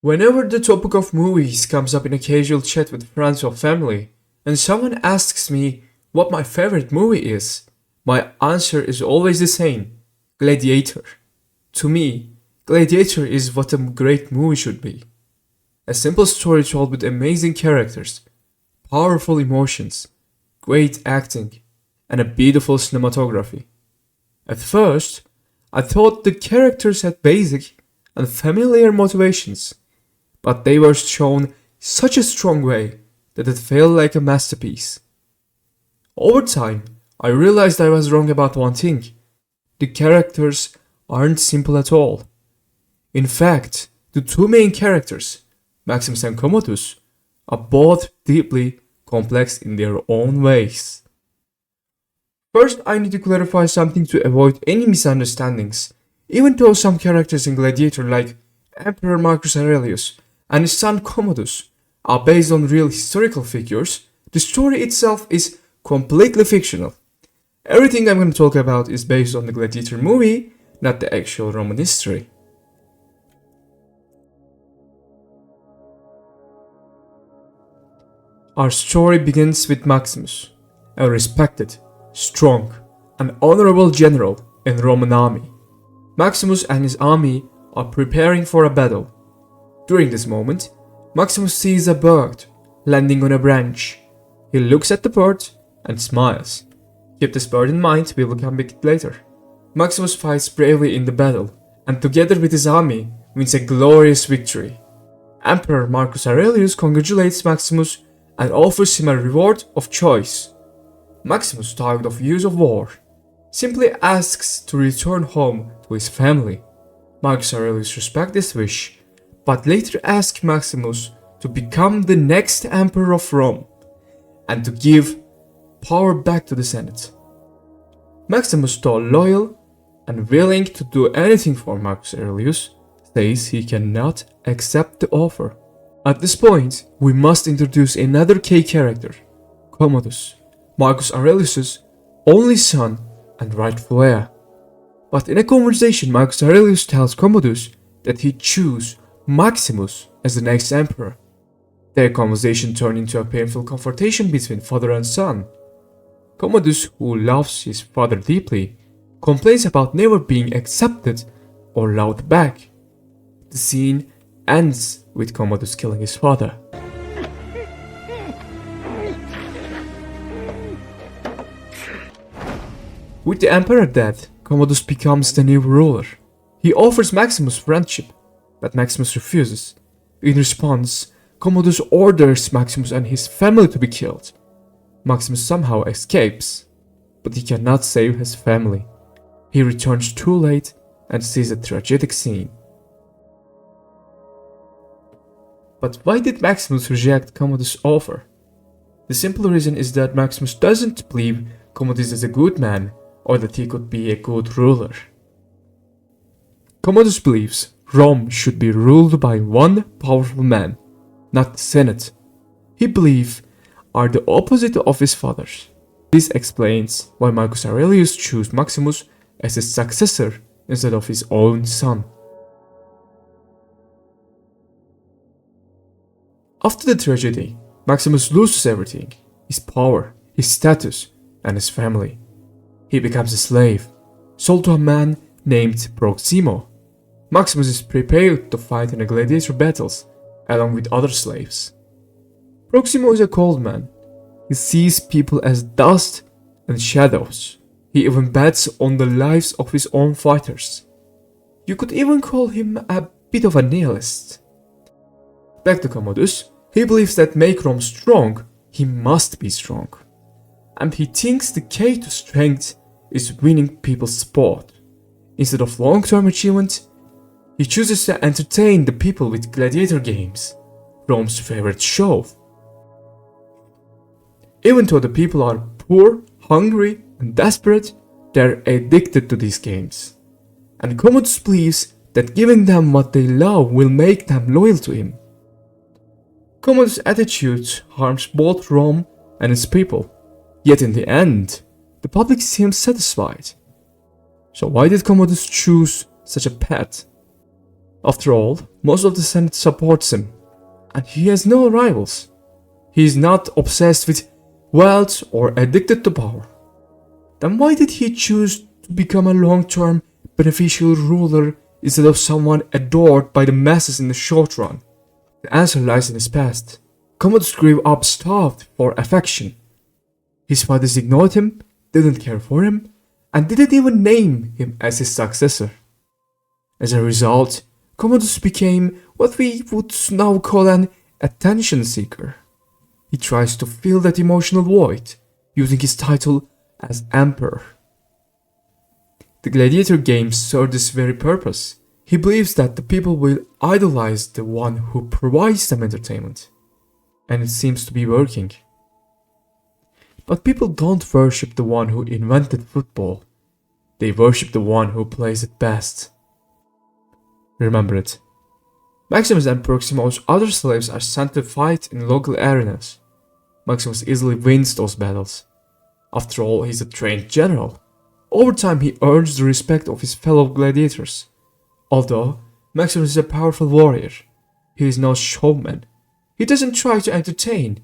Whenever the topic of movies comes up in a casual chat with friends or family, and someone asks me what my favorite movie is, my answer is always the same: Gladiator. To me, Gladiator is what a great movie should be. A simple story told with amazing characters, powerful emotions, great acting, and a beautiful cinematography. At first, I thought the characters had basic and familiar motivations, but they were shown such a strong way that it felt like a masterpiece. Over time, I realized I was wrong about one thing: the characters aren't simple at all. In fact, the two main characters, Maximus and Commodus, are both deeply complex in their own ways. First, I need to clarify something to avoid any misunderstandings. Even though some characters in Gladiator, like Emperor Marcus Aurelius and his son Commodus, are based on real historical figures, the story itself is completely fictional. Everything I'm going to talk about is based on the Gladiator movie, not the actual Roman history. Our story begins with Maximus, a respected, strong, and honorable general in the Roman army. Maximus and his army are preparing for a battle. During this moment, Maximus sees a bird landing on a branch. He looks at the bird and smiles. Keep this bird in mind, we will come back later. Maximus fights bravely in the battle, and together with his army wins a glorious victory. Emperor Marcus Aurelius congratulates Maximus and offers him a reward of choice. Maximus, tired of years of war, simply asks to return home to his family. Marcus Aurelius respects this wish, but later asks Maximus to become the next emperor of Rome and to give power back to the Senate. Maximus, though loyal and willing to do anything for Marcus Aurelius, says he cannot accept the offer. At this point, we must introduce another key character, Commodus, Marcus Aurelius' only son and rightful heir. But in a conversation, Marcus Aurelius tells Commodus that he chooses Maximus as the next emperor. Their conversation turned into a painful confrontation between father and son. Commodus, who loves his father deeply, complains about never being accepted or loved back. The scene ends with Commodus killing his father. With the emperor dead, Commodus becomes the new ruler. He offers Maximus friendship, but Maximus refuses. In response, Commodus orders Maximus and his family to be killed. Maximus somehow escapes, but he cannot save his family. He returns too late and sees a tragic scene. But why did Maximus reject Commodus' offer? The simple reason is that Maximus doesn't believe Commodus is a good man or that he could be a good ruler. Commodus believes Rome should be ruled by one powerful man, not the Senate. He believes are the opposite of his fathers. This explains why Marcus Aurelius chose Maximus as his successor instead of his own son. After the tragedy, Maximus loses everything: his power, his status, and his family. He becomes a slave, sold to a man named Proximo. Maximus is prepared to fight in the gladiator battles along with other slaves. Proximo is a cold man. He sees people as dust and shadows. He even bets on the lives of his own fighters. You could even call him a bit of a nihilist. Back to Commodus, he believes that make Rome strong, he must be strong. And he thinks the key to strength is winning people's support. Instead of long-term achievement, he chooses to entertain the people with gladiator games, Rome's favorite show. Even though the people are poor, hungry, and desperate, they're addicted to these games. And Commodus believes that giving them what they love will make them loyal to him. Commodus' attitude harms both Rome and its people, yet in the end, the public seems satisfied. So why did Commodus choose such a path? After all, most of the Senate supports him, and he has no rivals. He is not obsessed with wealth or addicted to power. Then why did he choose to become a long-term beneficial ruler instead of someone adored by the masses in the short run? The answer lies in his past. Commodus grew up starved for affection. His fathers ignored him, didn't care for him, and didn't even name him as his successor. As a result, Commodus became what we would now call an attention seeker. He tries to fill that emotional void, using his title as emperor. The Gladiator games serve this very purpose. He believes that the people will idolize the one who provides them entertainment, and it seems to be working. But people don't worship the one who invented football. They worship the one who plays it best. Remember it. Maximus and Proximo's other slaves are sent to fight in local arenas. Maximus easily wins those battles. After all, he's a trained general. Over time, he earns the respect of his fellow gladiators. Although Maximus is a powerful warrior, he is no showman. He doesn't try to entertain.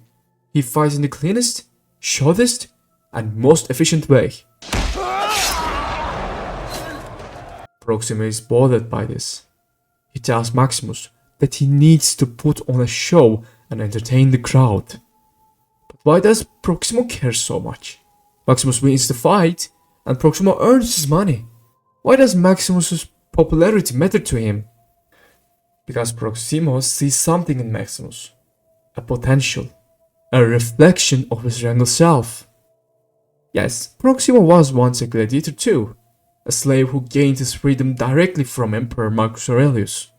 He fights in the cleanest, shortest, and most efficient way. Proximo is bothered by this. He tells Maximus that he needs to put on a show and entertain the crowd. But why does Proximo care so much? Maximus wins the fight, and Proximo earns his money. Why does Maximus' popularity matter to him? Because Proximo sees something in Maximus. A potential. A reflection of his younger self. Yes, Proximo was once a gladiator too. A slave who gained his freedom directly from Emperor Marcus Aurelius.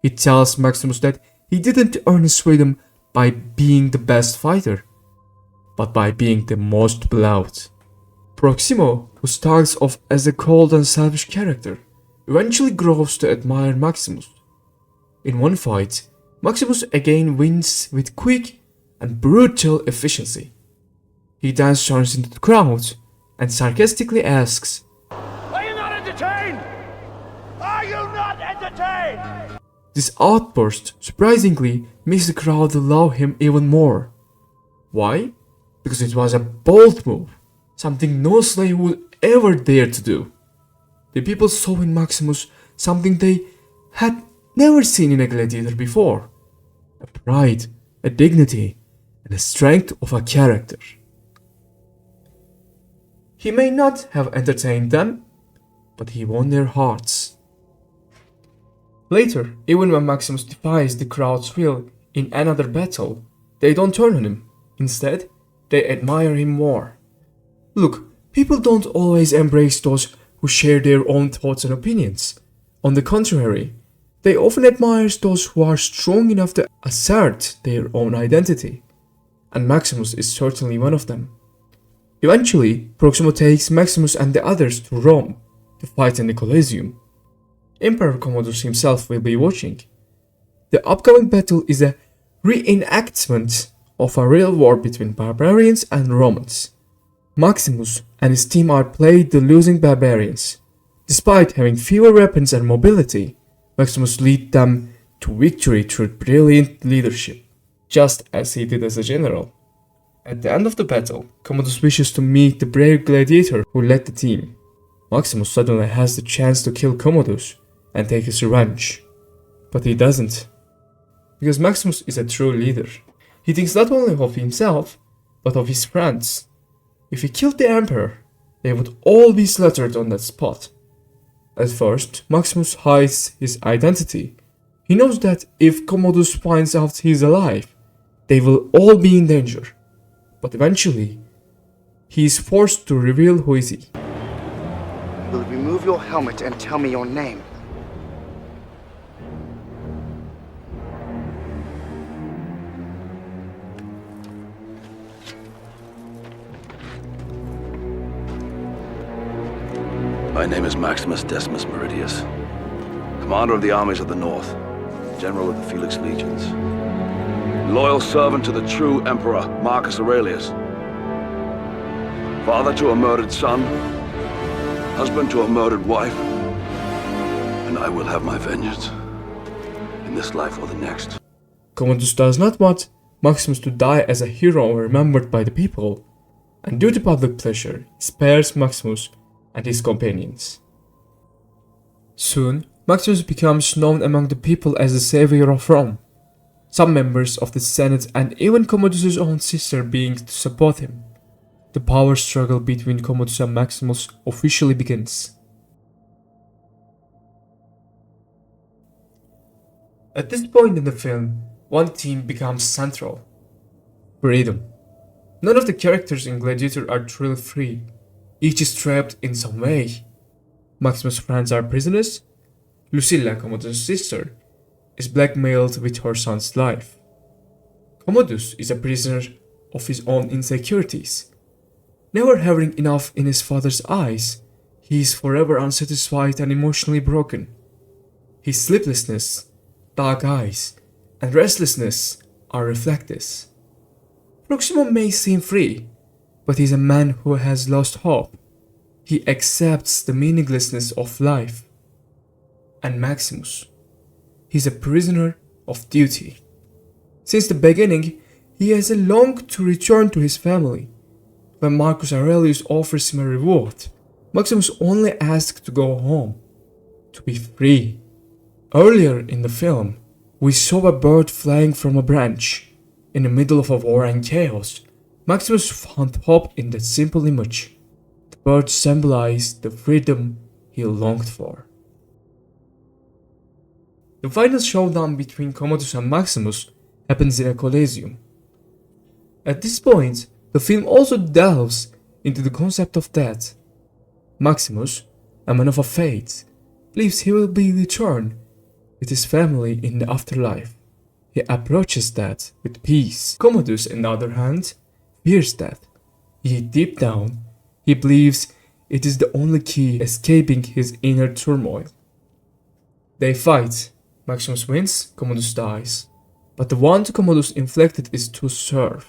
He tells Maximus that he didn't earn his freedom by being the best fighter, but by being the most beloved. Proximo, who starts off as a cold and selfish character, eventually grows to admire Maximus. In one fight, Maximus again wins with quick and brutal efficiency. He then turns into the crowd and sarcastically asks, "Are you not entertained? Are you not entertained?" This outburst surprisingly makes the crowd love him even more. Why? Because it was a bold move, something no slave would ever dare to do. The people saw in Maximus something they had never seen in a gladiator before. A pride, a dignity, and a strength of a character. He may not have entertained them, but he won their hearts. Later, even when Maximus defies the crowd's will in another battle, they don't turn on him. Instead, they admire him more. Look, people don't always embrace those who share their own thoughts and opinions. On the contrary, they often admire those who are strong enough to assert their own identity. And Maximus is certainly one of them. Eventually, Proximo takes Maximus and the others to Rome to fight in the Colosseum. Emperor Commodus himself will be watching. The upcoming battle is a reenactment of a real war between barbarians and Romans. Maximus and his team are played the losing barbarians. Despite having fewer weapons and mobility, Maximus leads them to victory through brilliant leadership, just as he did as a general. At the end of the battle, Commodus wishes to meet the brave gladiator who led the team. Maximus suddenly has the chance to kill Commodus and take his revenge. But he doesn't. Because Maximus is a true leader. He thinks not only of himself, but of his friends. If he killed the emperor, they would all be slaughtered on that spot. At first, Maximus hides his identity. He knows that if Commodus finds out he's alive, they will all be in danger. But eventually, he is forced to reveal who is he. Will you remove your helmet and tell me your name? My name is Maximus Decimus Meridius, commander of the armies of the North, general of the Felix Legions, loyal servant to the true Emperor Marcus Aurelius, father to a murdered son, husband to a murdered wife, and I will have my vengeance. in this life or the next. Commodus does not want Maximus to die as a hero remembered by the people, and due to public pleasure, he spares Maximus and his companions. Soon, Maximus becomes known among the people as the savior of Rome. Some members of the Senate and even Commodus' own sister being to support him. The power struggle between Commodus and Maximus officially begins. At this point in the film, one theme becomes central: freedom. None of the characters in Gladiator are truly free. Each is trapped in some way. Maximus' friends are prisoners. Lucilla, Commodus' sister, is blackmailed with her son's life. Commodus is a prisoner of his own insecurities. Never having enough in his father's eyes, he is forever unsatisfied and emotionally broken. His sleeplessness, dark eyes, and restlessness are reflect this. Proximo may seem free, but he is a man who has lost hope. He accepts the meaninglessness of life. And Maximus, he is a prisoner of duty. Since the beginning, he has longed to return to his family. When Marcus Aurelius offers him a reward, Maximus only asks to go home, to be free. Earlier in the film, we saw a bird flying from a branch. In the middle of a war and chaos, Maximus found hope in that simple image. The bird symbolized the freedom he longed for. The final showdown between Commodus and Maximus happens in a Colosseum. At this point, the film also delves into the concept of death. Maximus, a man of faith, believes he will be returned with his family in the afterlife. He approaches death with peace. Commodus, on the other hand, fears death. Yet deep down, he believes it is the only key escaping his inner turmoil. They fight. Maximus wins, Commodus dies. But the wound Commodus inflicted is too severe.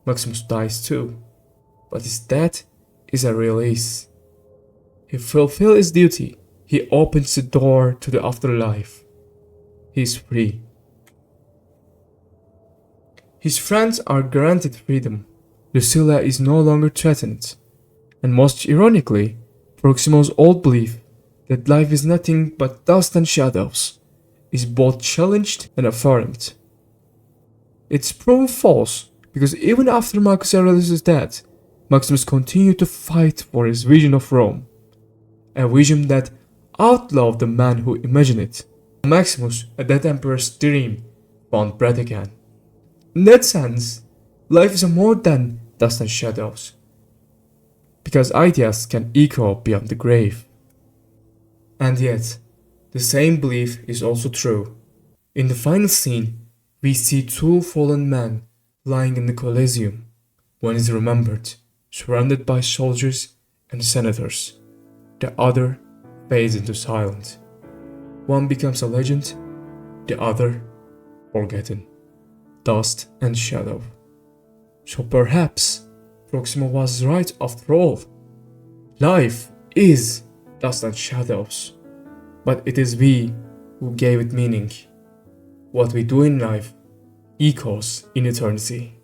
Maximus dies too. But his death is a release. He fulfills his duty. He opens the door to the afterlife. He is free. His friends are granted freedom. Lucilla is no longer threatened. And most ironically, Proximo's old belief that life is nothing but dust and shadows is both challenged and affirmed. It's proven false because even after Marcus Aurelius' death, Maximus continued to fight for his vision of Rome, a vision that outlawed the man who imagined it. Maximus, a dead emperor's dream, found breath again. In that sense, life is more than dust and shadows, because ideas can echo beyond the grave. And yet, the same belief is also true. In the final scene, we see two fallen men lying in the Colosseum. One is remembered, surrounded by soldiers and senators. The other fades into silence. One becomes a legend, the other forgotten. Dust and shadow. So perhaps Proximo was right after all. Life is dust and shadows, but it is we who gave it meaning. What we do in life echoes in eternity.